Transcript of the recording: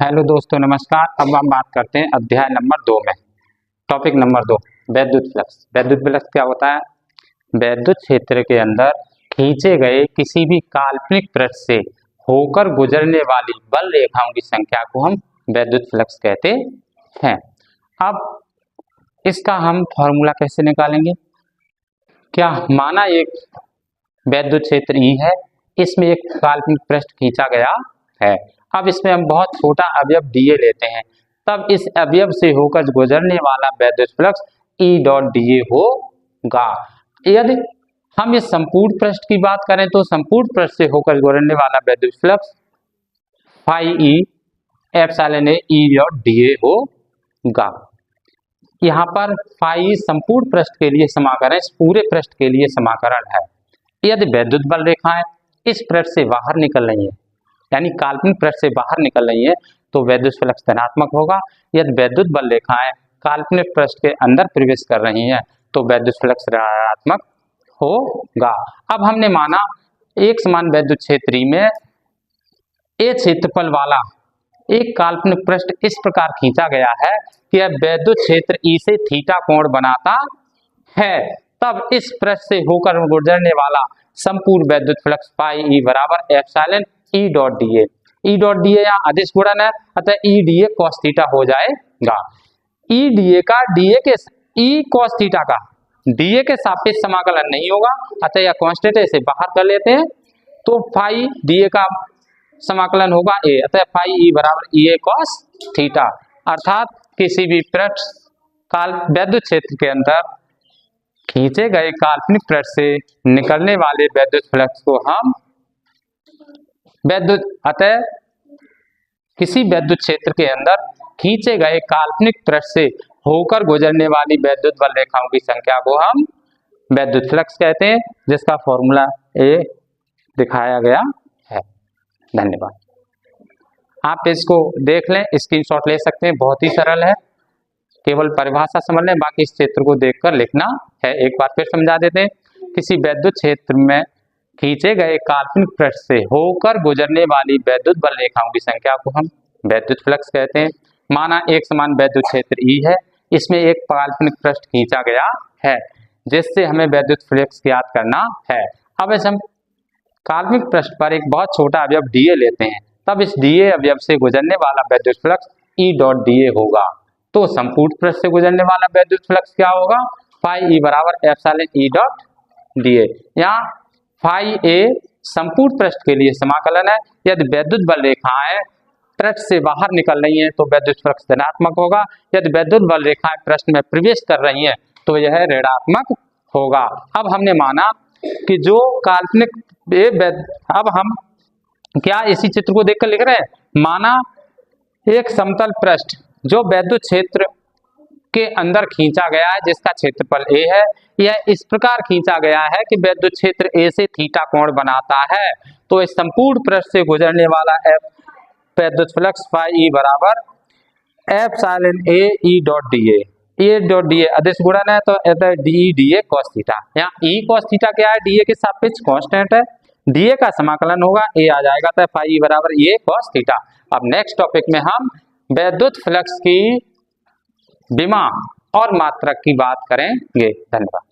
Hello दोस्तों, नमस्कार। अब हम बात करते हैं अध्याय नंबर 2 में। टॉपिक नंबर 2, वैद्युत फ्लक्स। वैद्युत फ्लक्स क्या होता है? वैद्युत क्षेत्र के अंदर खींचे गए किसी भी काल्पनिक पृष्ठ से होकर गुजरने वाली बल रेखाओं की संख्या को हम वैद्युत फ्लक्स कहते हैं। अब इसका हम फॉर्मूला कैसे निकालेंगे? क्या माना एक वैद्युत क्षेत्र E है, इसमें एक काल्पनिक पृष्ठ खींचा गया है। अब इसमें हम बहुत छोटा अवयव dA लेते हैं, तब इस अवयव से होकर गुजरने वाला वैद्युत फ्लक्स E डॉट dA होगा। यदि हम इस संपूर्ण पृष्ठ की बात करें तो संपूर्ण पृष्ठ से होकर गुजरने वाला वैद्युत flux phi E epsilon A E dot dA होगा। यहाँ पर फाई संपूर्ण पृष्ठ के लिए समाकरण, इस पूरे पृष्ठ के लिए समाकरण है। यदि वैद्युत बल रेखाएं इस पृष्ठ से बाहर निकल रही है, यानी काल्पनिक पृष्ठ से बाहर निकल रही है, तो वैद्युत फ्लक्स धनात्मक होगा। यदि वैद्युत बल रेखाएं काल्पनिक पृष्ठ के अंदर प्रवेश कर रही हैं तो वैद्युत फ्लक्स ऋणात्मक होगा। अब हमने माना एक समान वैद्युत क्षेत्र में ए क्षेत्रफल वाला एक काल्पनिक पृष्ठ इस प्रकार खींचा गया है कि यह वैद्युत क्षेत्र ई से थीटा कोण बनाता है, तब इस पृष्ठ से होकर गुजरने वाला संपूर्ण वैद्युत फ्लक्स पाई ई बराबर epsilon E dot dA। E dot dA यहाँ अदिश गुणन है, अतः E dA cos थीटा हो जाएगा। E dA का dA के E cos थीटा का dA के सापेक्ष समाकलन नहीं होगा, अतः यह कांस्टेंट है, इसे बाहर कर लेते हैं। तो फाई dA का समाकलन होगा A, अतः फाई E बराबर EA cos थीटा। अर्थात किसी भी पृष्ठ वैद्युत क्षेत्र के अंदर खींचे गए काल्पनिक पृष्ठ से निकलने वाले वैद्युत फ्लक्स को हम अतः किसी वैद्युत क्षेत्र के अंदर खींचे गए काल्पनिक पृष्ठ से होकर गुजरने वाली वैद्युत बल रेखाओं की संख्या को हम वैद्युत फ्लक्स कहते हैं, जिसका फॉर्मूला ए दिखाया गया है। धन्यवाद। आप इसको देख लें, स्क्रीनशॉट ले सकते हैं, बहुत ही सरल है। केवल परिभाषा समझ लें, बाकी इस क्षेत्र को देखकर लिखना है। एक बार फिर समझा देते हैं। किसी वैद्युत क्षेत्र में खींचे गए काल्पनिक पृष्ठ से होकर गुजरने वाली वैद्युत बल रेखाओं की संख्या को हम वैद्युत फ्लक्स कहते हैं। माना एक समान वैद्युत क्षेत्र E है, इसमें एक काल्पनिक पृष्ठ खींचा गया है, जिससे हमें वैद्युत फ्लक्स ज्ञात करना है। अब इस हम काल्पनिक पृष्ठ पर एक बहुत छोटा अवयव dA लेते हैं, तब इस dA अवयव से गुजरने वाला वैद्युत फ्लक्स E डॉट dA होगा। तो संपूर्ण पृष्ठ से गुजरने वाला वैद्युत फ्लक्स क्या होगा? फाई E बराबर एप्सिलॉन E डॉट dA। यहाँ फाई A संपूर्ण पृष्ठ के लिए समाकलन है। यदि वैद्युत बल रेखाएं पृष्ठ से बाहर निकल रही हैं तो वैद्युत फ्लक्स धनात्मक होगा। यदि वैद्युत बल रेखाएं पृष्ठ में प्रवेश कर रही हैं तो यह ऋणात्मक होगा। अब हमने माना कि जो काल्पनिक अब हम क्या इसी चित्र को देखकर लिख रहे हैं? माना एक समतल पृष्ठ जो वैद्युत क्षेत्र के अंदर खींचा गया है, जिसका क्षेत्रफल A है, यह इस प्रकार खींचा गया है कि वैद्युत क्षेत्र A से थीटा कोण बनाता है। तो इस संपूर्ण पृष्ठ से गुजरने वाला वैद्युत फ्लक्स फाई E बराबर epsilon A E dot dA। E dot dA अदिश गुणन है, तो D dA cos थीटा। यहाँ E cos थीटा क्या है? dA के सापेक्ष कांस्टेंट है, dA का समाकलन होगा, A आ जाएगा, तो फाई E बराबर A cos थीटा। अब नेक्स्ट टॉपिक में हम वैद्युत फ्लक्स की विमा और मात्रक की बात करेंगे। धन्यवाद।